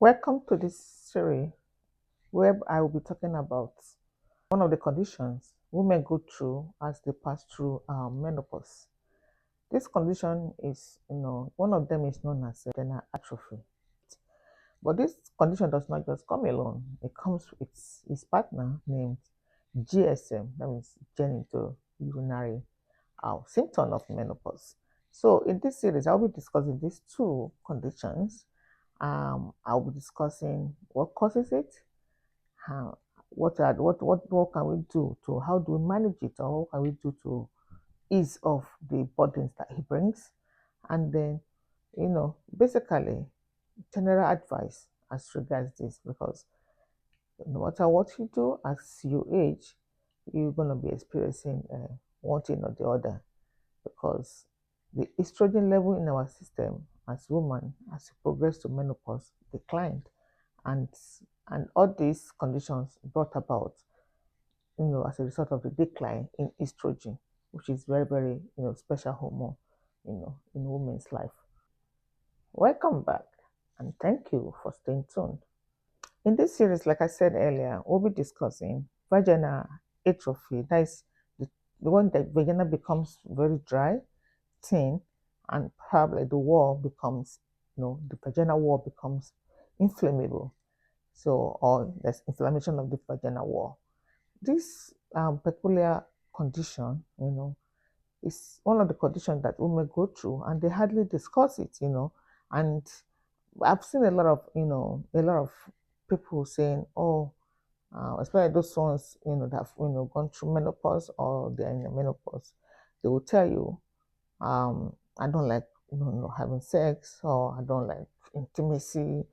Welcome to this series where I will be talking about one of the conditions women go through as they pass through menopause. This condition is, one of them is known as vaginal atrophy. But this condition does not just come alone. It comes with its partner named GSM, that means genitourinary symptom of menopause. So in this series, I'll be discussing these two conditions. I'll be discussing what causes it, how what can we do to how do we manage it, or what can we do to ease off the burdens that it brings, and then basically general advice as regards this, because no matter what you do as you age, you're gonna be experiencing one thing or the other, because the estrogen level in our system as women, as we progress to menopause, declined, and all these conditions brought about, as a result of the decline in estrogen, which is very, very, special hormone, in women's life. Welcome back, and thank you for staying tuned. In this series, like I said earlier, we'll be discussing vaginal atrophy. That is the one that vagina becomes very dry, thin, and probably the wall becomes, the vaginal wall becomes inflammable. So, or there's inflammation of the vaginal wall. This peculiar condition, is one of the conditions that women go through, and they hardly discuss it, And I've seen a lot of, people saying, "Oh, especially those ones, that have, gone through menopause or they're in the menopause, they will tell you, I don't like, having sex, or I don't like intimacy,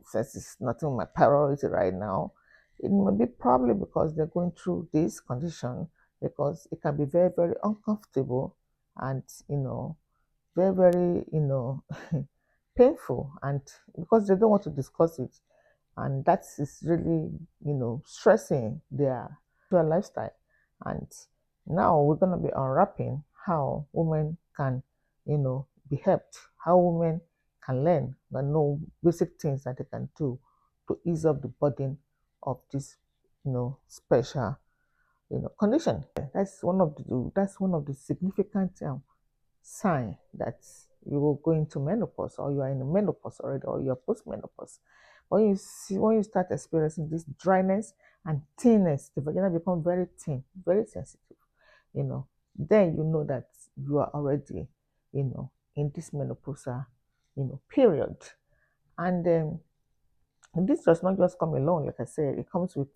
sex is nothing my priority right now." It may be probably because they're going through this condition, because it can be very, very uncomfortable, and, very, very, painful, and because they don't want to discuss it, and that is really, stressing their lifestyle. And now we're going to be unwrapping how women can, be helped, how women can learn and know basic things that they can do to ease up the burden of this, special, condition. That's one of the significant sign that you will go into menopause, or you are in the menopause already, or you're post-menopause. When you start experiencing this dryness and thinness, the vagina becomes very thin, very sensitive, then you know that you are already, in this menopausal, period. And this does not just come alone, like I said, it comes with,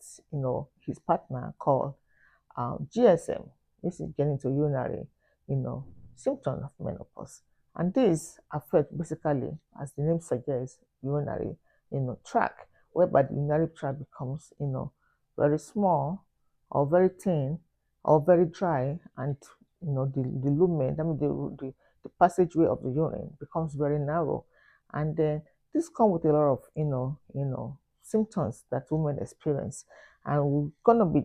his partner called GSM. This is genitourinary, symptom of menopause. And these affect basically, as the name suggests, urinary, tract, whereby the urinary tract becomes, very small, or very thin, or very dry, and the lumen, that means the passageway of the urine becomes very narrow. And then this comes with a lot of symptoms that women experience, and we're gonna be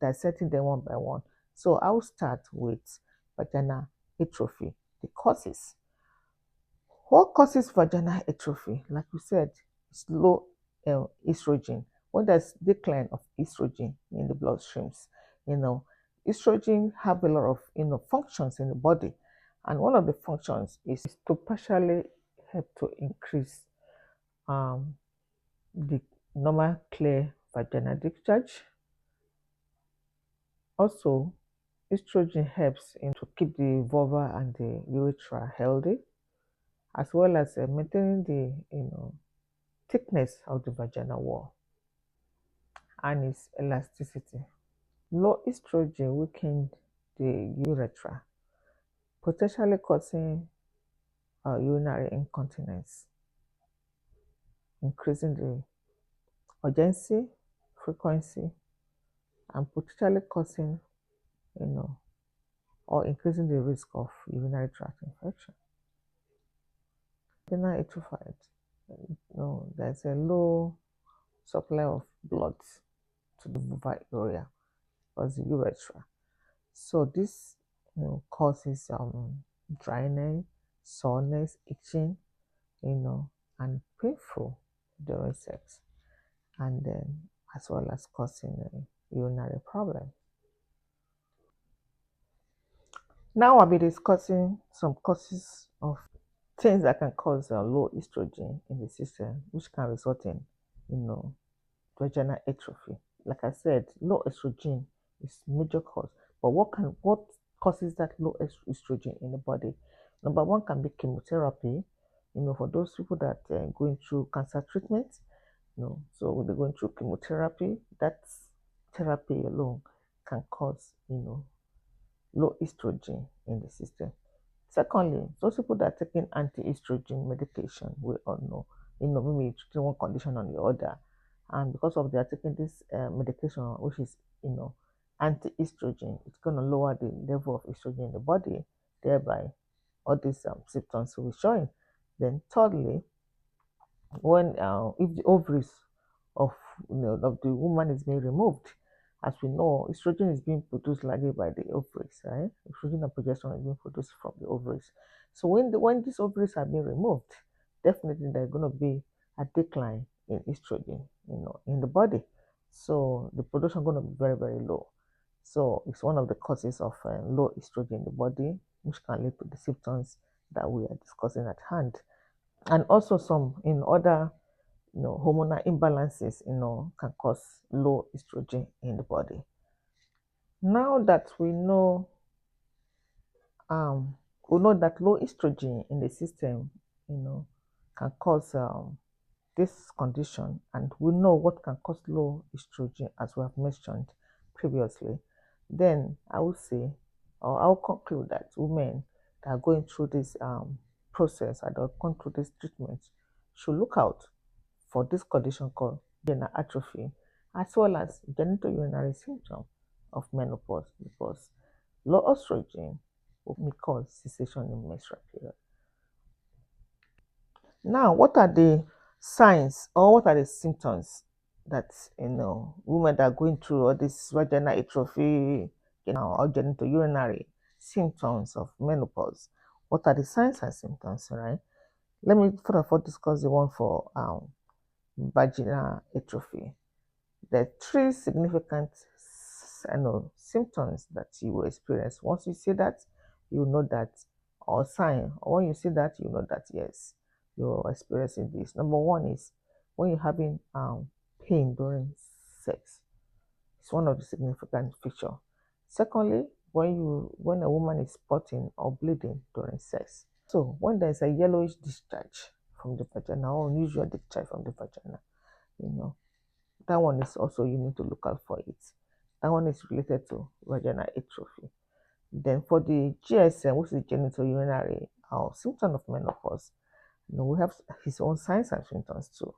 dissecting them one by one. So I'll start with vaginal atrophy, the causes. What causes vaginal atrophy? Like we said, it's low estrogen. When there's decline of estrogen in the bloodstreams, estrogen have a lot of functions in the body, and one of the functions is to partially help to increase the normal clear vaginal discharge. Also, estrogen helps in to keep the vulva and the urethra healthy, as well as maintaining the thickness of the vaginal wall and its elasticity. Low estrogen weakened the urethra, potentially causing urinary incontinence, increasing the urgency, frequency, and potentially causing, or increasing the risk of urinary tract infection. Vaginal atrophy, there's a low supply of blood to the vulvar area, or the urethra. So this causes dryness, soreness, itching, and painful during sex, and then as well as causing a urinary problem. Now I'll be discussing some causes of things that can cause low estrogen in the system, which can result in, you know, vaginal atrophy. Like I said, low estrogen is major cause. But what causes that low estrogen in the body? Number one can be chemotherapy. For those people that are going through cancer treatment, so when they're going through chemotherapy, that therapy alone can cause, low estrogen in the system. Secondly, those people that are taking anti-estrogen medication, we all know, maybe treating one condition on the other, and because of they are taking this medication, which is, anti-estrogen, it's going to lower the level of estrogen in the body, thereby all these symptoms will be showing. Then thirdly, when if the ovaries of of the woman is being removed, as we know, estrogen is being produced largely by the ovaries, right? Estrogen and progesterone is being produced from the ovaries. So when these ovaries are being removed, definitely there's going to be a decline in estrogen, in the body. So the production going to be very, very low. So it's one of the causes of low estrogen in the body, which can lead to the symptoms that we are discussing at hand. And also some in other hormonal imbalances, can cause low estrogen in the body. Now that we know that low estrogen in the system, can cause this condition, and we know what can cause low estrogen as we have mentioned previously. Then I would say, or I'll conclude that women that are going through this process and are going through this treatment should look out for this condition called vaginal atrophy, as well as genitourinary symptom of menopause, because low estrogen may cause cessation in menstrual period. Now, what are the signs or what are the symptoms that women that are going through all this vaginal atrophy, or genitourinary symptoms of menopause? What are the signs and symptoms, right? Let me first of all discuss the one for vaginal atrophy. There are three significant symptoms that you will experience. Once you see that, you know that, or sign, or when you see that, you know that yes, you're experiencing this. Number one is when you're having pain during sex. It's one of the significant feature. Secondly, when a woman is spotting or bleeding during sex. So when there's a yellowish discharge from the vagina or unusual discharge from the vagina, that one is also, you need to look out for it. That one is related to vaginal atrophy. Then for the GSM, which is genitourinary or symptom of menopause, we have his own signs and symptoms too.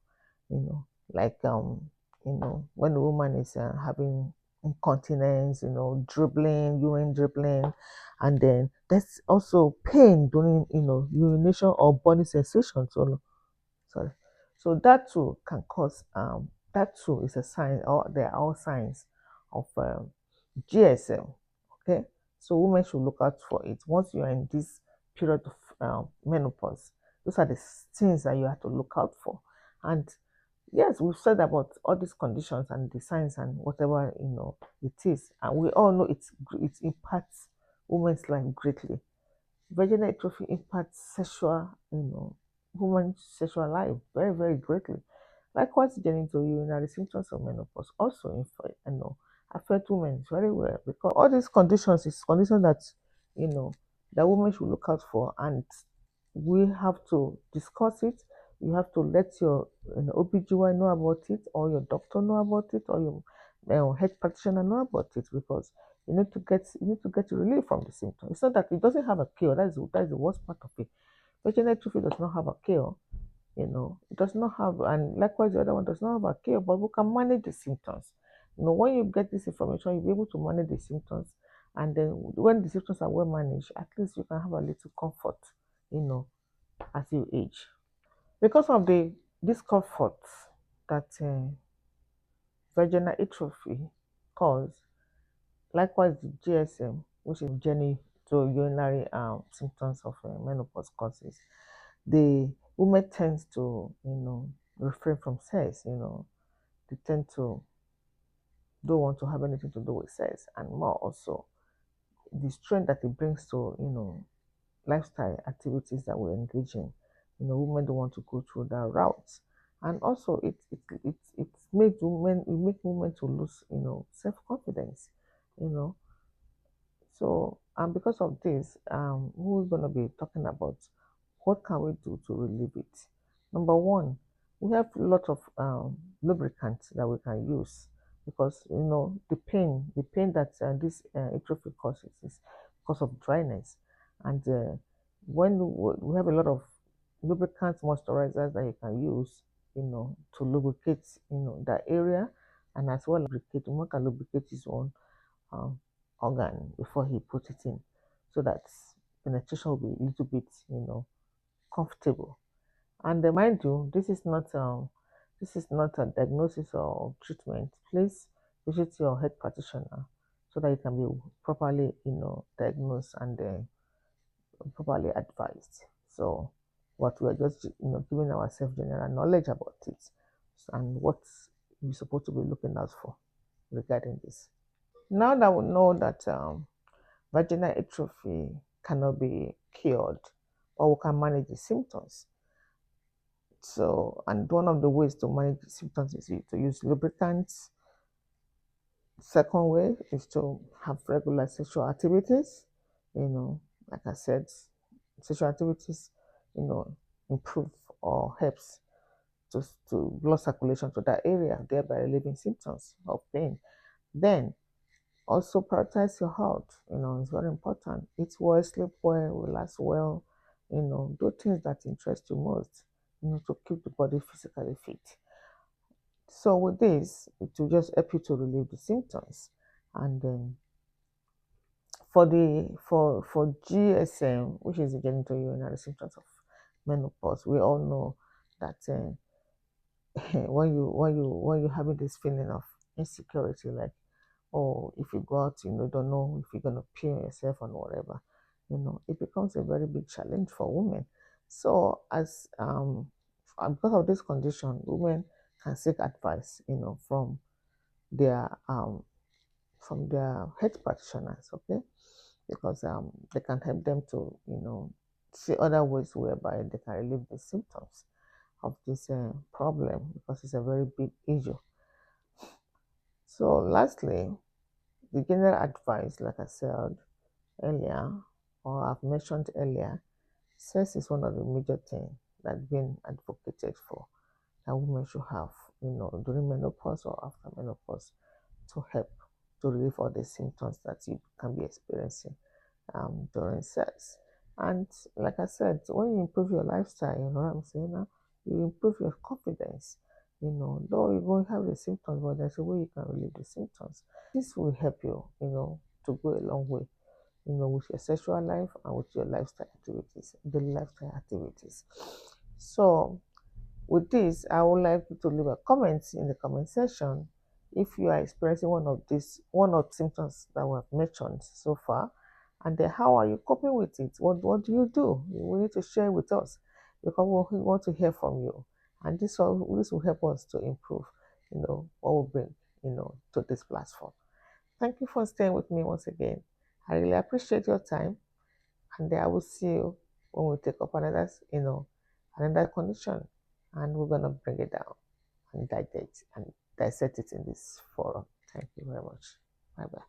Like when the woman is having incontinence, dribbling, urine dribbling, and then there's also pain during urination or body sensation. Sorry. So that too can cause that too is a sign, or they are all signs of GSM. Okay, so women should look out for it. Once you are in this period of menopause, those are the things that you have to look out for. And yes, we've said about all these conditions and the signs and whatever it is, and we all know it impacts women's life greatly. Vaginal atrophy impacts sexual, women's sexual life very, very greatly. Likewise, genitourinary symptoms of menopause also affect women very well, because all these conditions is conditions that that women should look out for, and we have to discuss it. You have to let your OBGY know about it, or your doctor know about it, or your health practitioner know about it, because you need to get relief from the symptoms. It's not that it doesn't have a cure. That is the worst part of it. Vaginal atrophy does not have a cure. It does not have, and likewise the other one does not have a cure, but we can manage the symptoms. When you get this information, you'll be able to manage the symptoms, and then when the symptoms are well managed, at least you can have a little comfort, as you age. Because of the discomfort that vaginal atrophy cause, likewise the GSM, which is genitourinary symptoms of menopause causes, the woman tends to, refrain from sex, they tend to don't want to have anything to do with sex, and more also the strength that it brings to lifestyle activities that we engage in. Women don't want to go through that route, and also it makes women to lose self confidence. You know, so because of this, we're gonna be talking about what can we do to relieve it. Number one, we have a lot of lubricants that we can use because the pain that this atrophy causes is because of dryness, and when we have a lot of lubricants, moisturizers that you can use, to lubricate, that area, and as well lubricate, one can lubricate his own um, organ before he put it in, so that penetration will be a little bit, comfortable. And mind you, this is not a diagnosis or treatment. Please visit your health practitioner so that you can be properly, diagnosed and properly advised. So, what we are just, giving ourselves general knowledge about it and what we're supposed to be looking out for regarding this. Now that we know that vaginal atrophy cannot be cured, or we can manage the symptoms. So, and one of the ways to manage the symptoms is to use lubricants. Second way is to have regular sexual activities. Like I said, sexual activities, you know, improve or helps to blood circulation to that area, thereby relieving symptoms of pain. Then also prioritize your health. It's very important. Eat well, sleep well, relax well. Do things that interest you most. To keep the body physically fit. So with this, it will just help you to relieve the symptoms. And then for GSM, which is the genitourinary symptoms of menopause, we all know that when you having this feeling of insecurity, like, or if you go out, don't know if you're gonna pee on yourself or whatever, it becomes a very big challenge for women. So as because of this condition, women can seek advice, their from their health practitioners, okay, because they can help them to, see other ways whereby they can relieve the symptoms of this problem because it's a very big issue. So lastly, the general advice, like I said earlier, or I've mentioned earlier, sex is one of the major things that's been advocated for that women should have, during menopause or after menopause to help to relieve all the symptoms that you can be experiencing during sex. And like I said, when you improve your lifestyle, you know what I'm saying now, you improve your confidence. Though you're going to have the symptoms, but there's a way you can relieve the symptoms. This will help you, to go a long way, with your sexual life and with your lifestyle activities, daily lifestyle activities. So with this, I would like you to leave a comment in the comment section if you are experiencing one of the symptoms that we have mentioned so far, and then how are you coping with it? What do you do? We need to share with us because we want to hear from you, and this will help us to improve, what we bring, to this platform. Thank you for staying with me once again. I really appreciate your time, and then I will see you when we take up another condition, and we're gonna bring it down and dissect it in this forum. Thank you very much. Bye bye.